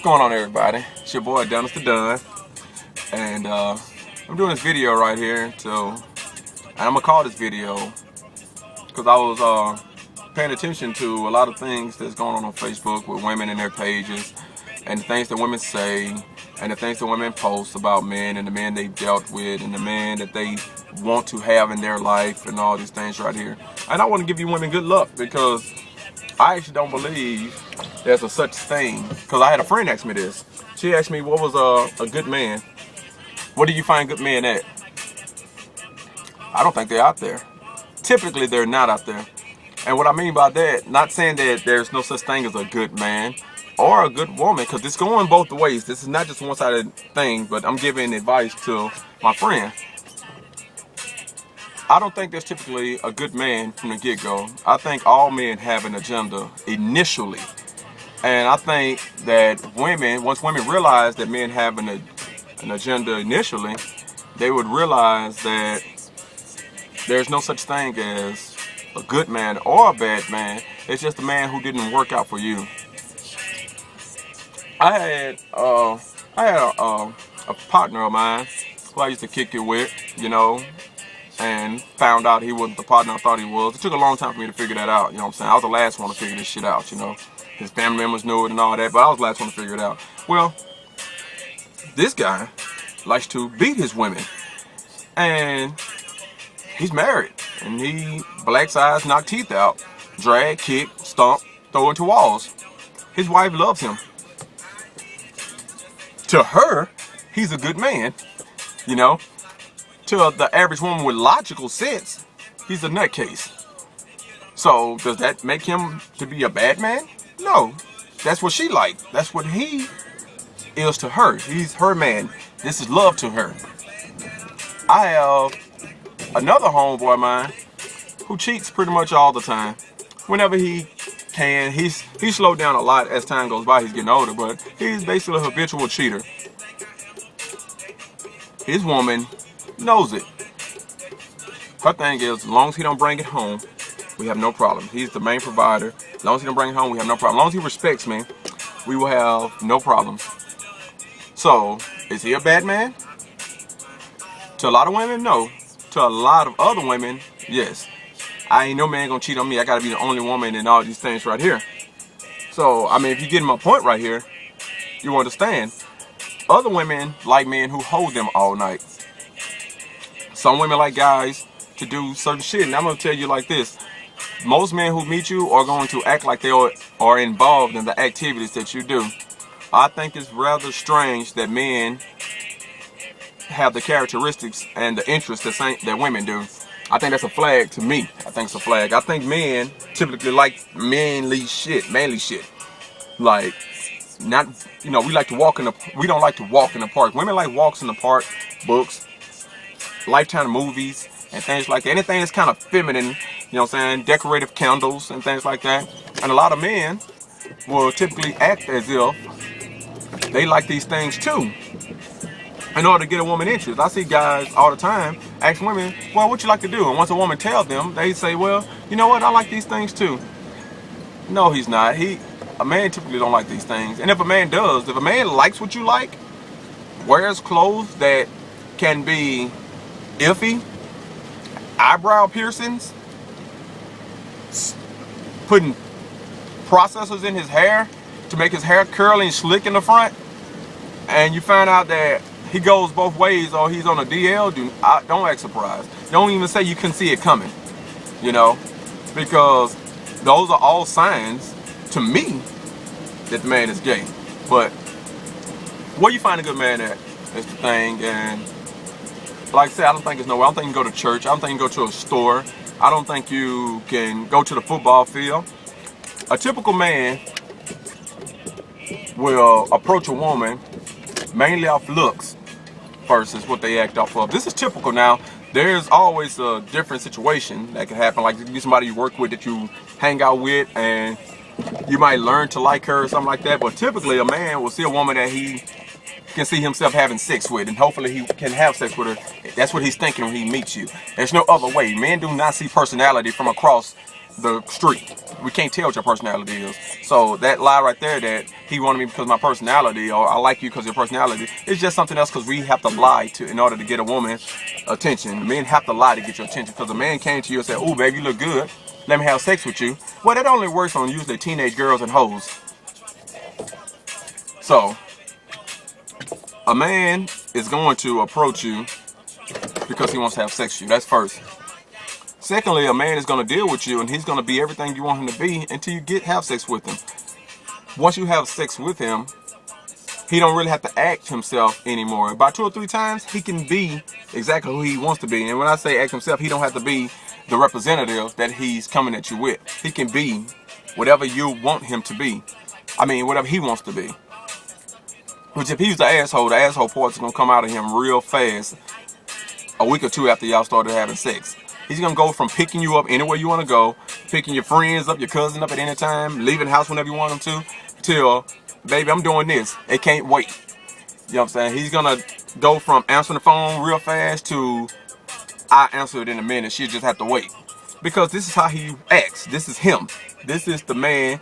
going on, everybody? It's your boy Dennis the Dunn, and I'm doing this video right here. And I'm gonna call this video because I was paying attention to a lot of things that's going on Facebook with women and their pages, and the things that women say, and the things that women post about men and the men they've dealt with, and the men that they want to have in their life, and all these things right here. And I want to give you women good luck, because I actually don't believe there's a such thing. Because I had a friend ask me this. She asked me, what was a good man? What do you find good men at? I don't think they're out there. Typically, they're not out there. And what I mean by that, not saying that there's no such thing as a good man or a good woman, because it's going both ways. This is not just a one-sided thing, but I'm giving advice to my friend. I don't think there's typically a good man from the get-go. I think all men have an agenda initially. And I think that once women realize that men have an agenda initially, they would realize that there's no such thing as a good man or a bad man. It's just a man who didn't work out for you. I had a partner of mine who I used to kick it with, you know, and found out he wasn't the partner I thought he was. It took a long time for me to figure that out, you know what I'm saying? I was the last one to figure this shit out, you know. His family members knew it and all that, but I was the last one to figure it out. Well, this guy likes to beat his women. And he's married. And he blacks eyes, knock teeth out, drag, kick, stomp, throw into walls. His wife loves him. To her, he's a good man, you know. To the average woman with logical sense, he's a nutcase. So does that make him to be a bad man? No. That's what she likes. That's what he is to her. He's her man. This is love to her. I have another homeboy of mine who cheats pretty much all the time. Whenever he can. He's slowed down a lot as time goes by. He's getting older, but he's basically a habitual cheater. His woman knows it. Her thing is, as long as he don't bring it home, we have no problem. He's the main provider. As long as he don't bring it home, we have no problem. As long as he respects me, we will have no problems. So, is he a bad man? To a lot of women, no. To a lot of other women, yes. I ain't no man gonna cheat on me. I gotta be the only woman in all these things right here. So, I mean, if you get my point right here, you understand. Other women like men who hold them all night. Some women like guys to do certain shit, and I'm gonna tell you like this: most men who meet you are going to act like they are involved in the activities that you do. I think it's rather strange that men have the characteristics and the interests that women do. I think that's a flag to me. I think it's a flag. I think men typically like manly shit. Like, not, you know, we don't like to walk in the park. Women like walks in the park, books, Lifetime movies, and things like that. Anything that's kind of feminine, you know what I'm saying? Decorative candles and things like that. And a lot of men will typically act as if they like these things too, in order to get a woman interest. I see guys all the time ask women, well, what you like to do? And once a woman tells them, they say, well, you know what? I like these things too. No, he's not. A man typically don't like these things. And if a man does, if a man likes what you like, wears clothes that can be iffy, eyebrow piercings, putting processors in his hair to make his hair curly and slick in the front, and you find out that he goes both ways or he's on a DL, don't act surprised. Don't even say you couldn't see it coming, you know, because those are all signs to me that the man is gay. But where you find a good man at is the thing. And like I said, I don't think it's nowhere. I don't think you can go to church. I don't think you can go to a store. I don't think you can go to the football field. A typical man will approach a woman mainly off looks versus what they act off of. This is typical. Now, there's always a different situation that can happen. Like, be somebody you work with, that you hang out with, and you might learn to like her or something like that. But typically, a man will see a woman that he can see himself having sex with, and hopefully he can have sex with her. That's what he's thinking when he meets you. There's no other way. Men do not see personality from across the street. We can't tell what your personality is. So that lie right there that he wanted me because of my personality, or I like you because of your personality, it's just something else, because we have to lie to in order to get a woman attention. Men have to lie to get your attention, because a man came to you and said, "Ooh, baby, you look good. Let me have sex with you." Well, that only works on usually teenage girls and hoes. So a man is going to approach you because he wants to have sex with you. That's first. Secondly, a man is going to deal with you, and he's going to be everything you want him to be until you have sex with him. Once you have sex with him, he don't really have to act himself anymore. About 2 or 3 times, he can be exactly who he wants to be. And when I say act himself, he don't have to be the representative that he's coming at you with. He can be whatever you want him to be. I mean, whatever he wants to be. Which if he's the asshole parts is going to come out of him real fast a week or 2 after y'all started having sex. He's going to go from picking you up anywhere you want to go, picking your friends up, your cousin up at any time, leaving the house whenever you want him to, till, baby, I'm doing this. It can't wait. You know what I'm saying? He's going to go from answering the phone real fast to, I answer it in a minute. She'll just have to wait. Because this is how he acts. This is him. This is the man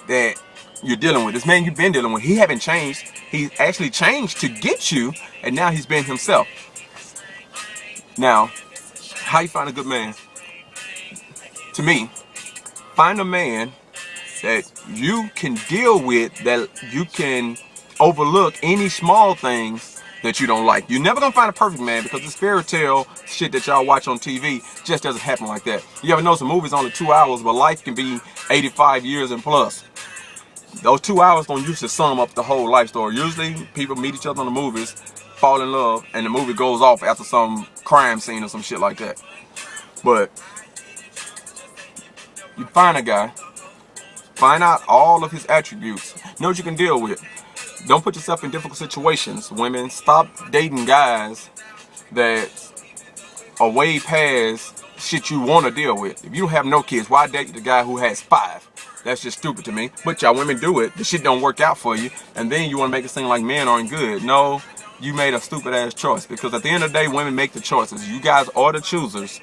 that you're dealing with. This man you've been dealing with. He haven't changed. He's actually changed to get you, and now he's been himself. Now, how you find a good man? To me, find a man that you can deal with, that you can overlook any small things that you don't like. You're never gonna find a perfect man, because this fairy tale shit that y'all watch on TV just doesn't happen like that. You ever know some movies only 2 hours, but life can be 85 years and plus. Those 2 hours don't usually sum up the whole life story. Usually people meet each other in the movies, fall in love, and the movie goes off after some crime scene or some shit like that. But you find a guy, find out all of his attributes, know what you can deal with. Don't put yourself in difficult situations. Women, stop dating guys that are way past shit you want to deal with. If you don't have no kids, why date the guy who has 5? That's just stupid to me. But y'all women do it. The shit don't work out for you, and then you want to make it seem like men aren't good. No, you made a stupid ass choice, because at the end of the day, women make the choices. You guys are the choosers.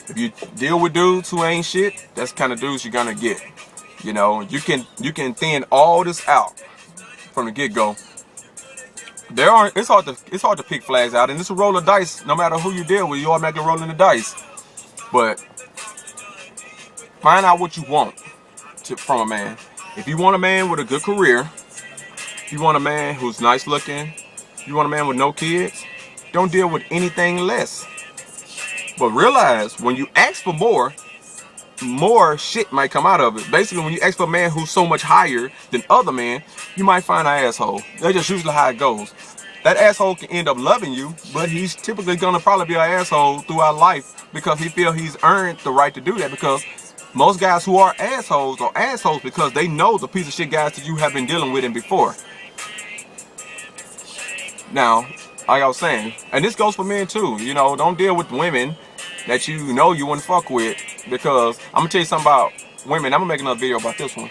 If you deal with dudes who ain't shit, that's the kind of dudes you're gonna get. You know, you can thin all this out from the get-go. It's hard to pick flags out, and it's a roll of dice. No matter who you deal with, you automatically rolling the dice. But find out what you want from a man. If you want a man with a good career, if you want a man who's nice looking, you want a man with no kids, don't deal with anything less. But realize, when you ask for more shit might come out of it. Basically, when you ask for a man who's so much higher than other men, you might find an asshole. That's just usually how it goes. That asshole can end up loving you, but he's typically gonna probably be an asshole throughout life, because he feels he's earned the right to do that. Because most guys who are assholes because they know the piece of shit guys that you have been dealing with him before. Now, like I was saying, and this goes for men too, you know, don't deal with women that you know you wouldn't fuck with, because I'm gonna tell you something about women. I'm gonna make another video about this one.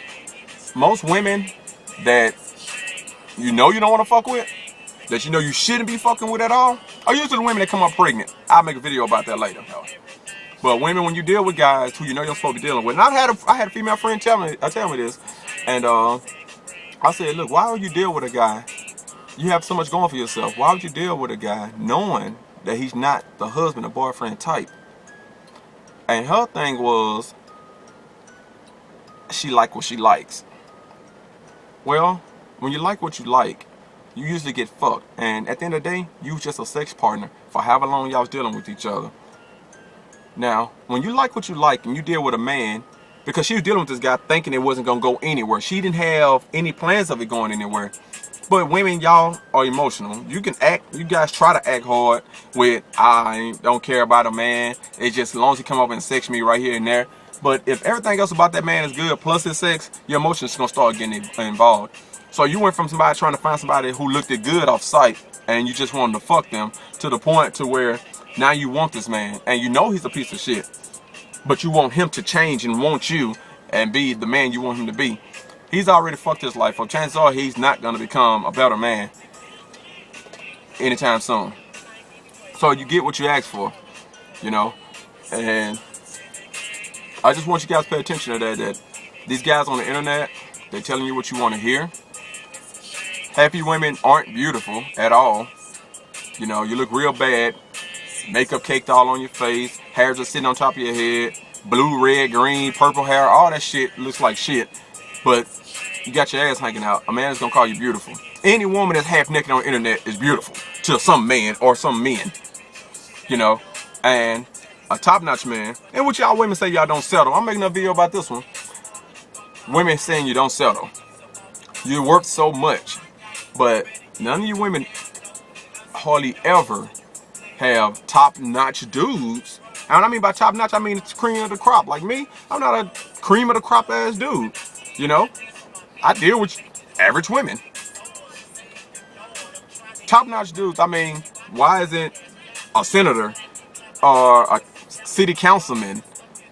Most women that you know you don't want to fuck with, that you know you shouldn't be fucking with at all, are usually the women that come up pregnant. I'll make a video about that later. But women, when you deal with guys who you know you're supposed to be dealing with, and I had a female friend tell me this, and I said, look, why would you deal with a guy? You have so much going for yourself. Why would you deal with a guy knowing that he's not the husband or boyfriend type? And her thing was, she like what she likes. Well, when you like what you like, you usually get fucked. And at the end of the day, you just a sex partner for however long y'all was dealing with each other. Now, when you like what you like and you deal with a man, because she was dealing with this guy thinking it wasn't going to go anywhere. She didn't have any plans of it going anywhere. But women, y'all are emotional. You guys try to act hard with, I don't care about a man. It's just as long as he come up and sex me right here and there. But if everything else about that man is good, plus his sex, your emotions are going to start getting involved. So you went from somebody trying to find somebody who looked good off sight, and you just wanted to fuck them, to the point to where now you want this man, and you know he's a piece of shit. But you want him to change and want you and be the man you want him to be. He's already fucked his life up. Chances are he's not going to become a better man anytime soon. So you get what you ask for, you know. And I just want you guys to pay attention to that these guys on the internet, they're telling you what you want to hear. Half you women aren't beautiful at all. You know, you look real bad. Makeup caked all on your face. Hair just sitting on top of your head. Blue, red, green, purple hair. All that shit looks like shit. But you got your ass hanging out. A man is going to call you beautiful. Any woman that's half naked on the internet is beautiful to some man or some men. You know, and a top-notch man. And what y'all women say y'all don't settle. I'm making a video about this one. Women saying you don't settle. You're worth so much. But none of you women hardly ever have top-notch dudes. And what I mean by top-notch, I mean it's cream of the crop. Like me, I'm not a cream of the crop ass dude. You know, I deal with average women. Top-notch dudes, I mean, why isn't a senator or a city councilman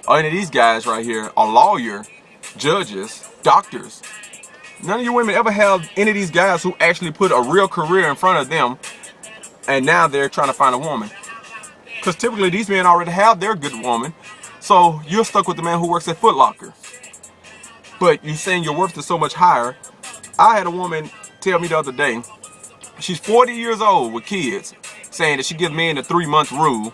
or any of these guys right here, a lawyer, judges, doctors? None of you women ever have any of these guys who actually put a real career in front of them, and now they're trying to find a woman. Because typically these men already have their good woman, so you're stuck with the man who works at Foot Locker. But you're saying your worth is so much higher. I had a woman tell me the other day, she's 40 years old with kids, saying that she gives men the 3-month rule.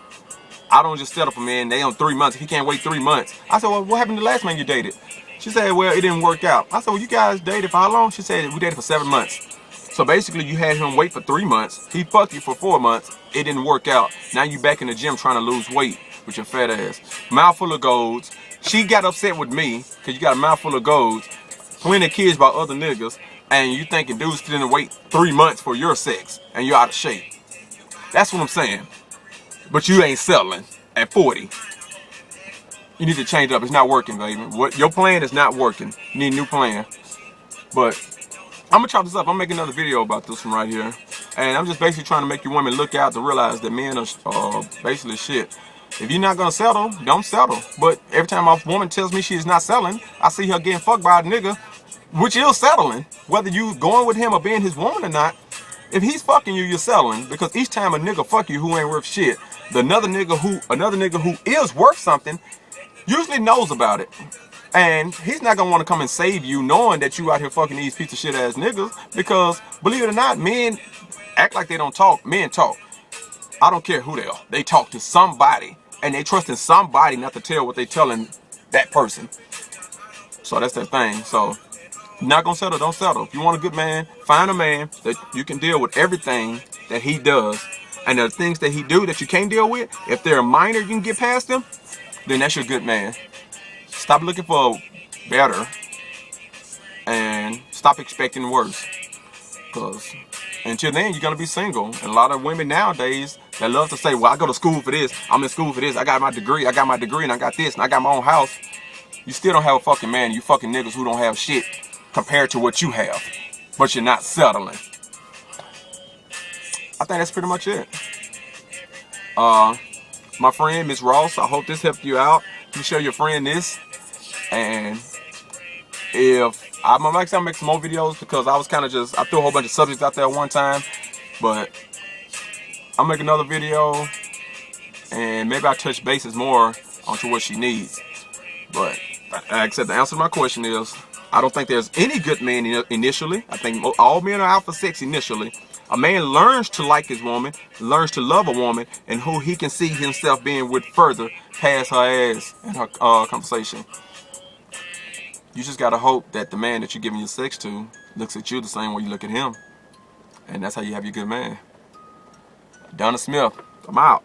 I don't just settle for men, they on 3 months. If he can't wait 3 months. I said, well, what happened to the last man you dated? She said, well, it didn't work out. I said, well, you guys dated for how long? She said, we dated for 7 months. So basically, you had him wait for 3 months. He fucked you for 4 months. It didn't work out. Now you back in the gym trying to lose weight with your fat ass. Mouthful of golds. She got upset with me because you got a mouthful of golds, plenty of kids by other niggas, and you thinking dudes didn't wait 3 months for your sex, and you're out of shape. That's what I'm saying. But you ain't settling at 40. You need to change up. It's not working, baby. What your plan is not working. You need a new plan. But I'm gonna chop this up. I'm making another video about this one right here, and I'm just basically trying to make you women look out to realize that men are basically shit. If you're not gonna settle, don't settle. But every time a woman tells me she is not selling, I see her getting fucked by a nigga, which is settling. Whether you going with him or being his woman or not, if he's fucking you, you're settling. Because each time a nigga fuck you who ain't worth shit, another nigga who is worth something usually knows about it. And he's not gonna want to come and save you knowing that you out here fucking these piece of shit ass niggas. Because believe it or not, men act like they don't talk. Men talk. I don't care who they are. They talk to somebody. And they trust in somebody not to tell what they telling that person. So that's their thing. So you're not gonna settle, don't settle. If you want a good man, find a man that you can deal with everything that he does. And the things that he do that you can't deal with, if they're minor, you can get past them, then that's your good man. Stop looking for better and stop expecting worse. Because until then, you're going to be single. And a lot of women nowadays that love to say, well, I go to school for this, I'm in school for this, I got my degree, and I got this, and I got my own house. You still don't have a fucking man. You fucking niggas who don't have shit compared to what you have. But you're not settling. I think that's pretty much it. My friend, Miss Ross, I hope this helped you out. You show your friend this. And if I'm like I said, I'll make some more videos because I was kind of I threw a whole bunch of subjects out there at one time. But I'll make another video and maybe I'll touch bases more onto what she needs. But like I said, the answer to my question is I don't think there's any good man initially. I think all men are out for sex initially. A man learns to like his woman, learns to love a woman, and who he can see himself being with further past her ass and her conversation. You just gotta hope that the man that you're giving your sex to looks at you the same way you look at him. And that's how you have your good man. Donna Smith, I'm out.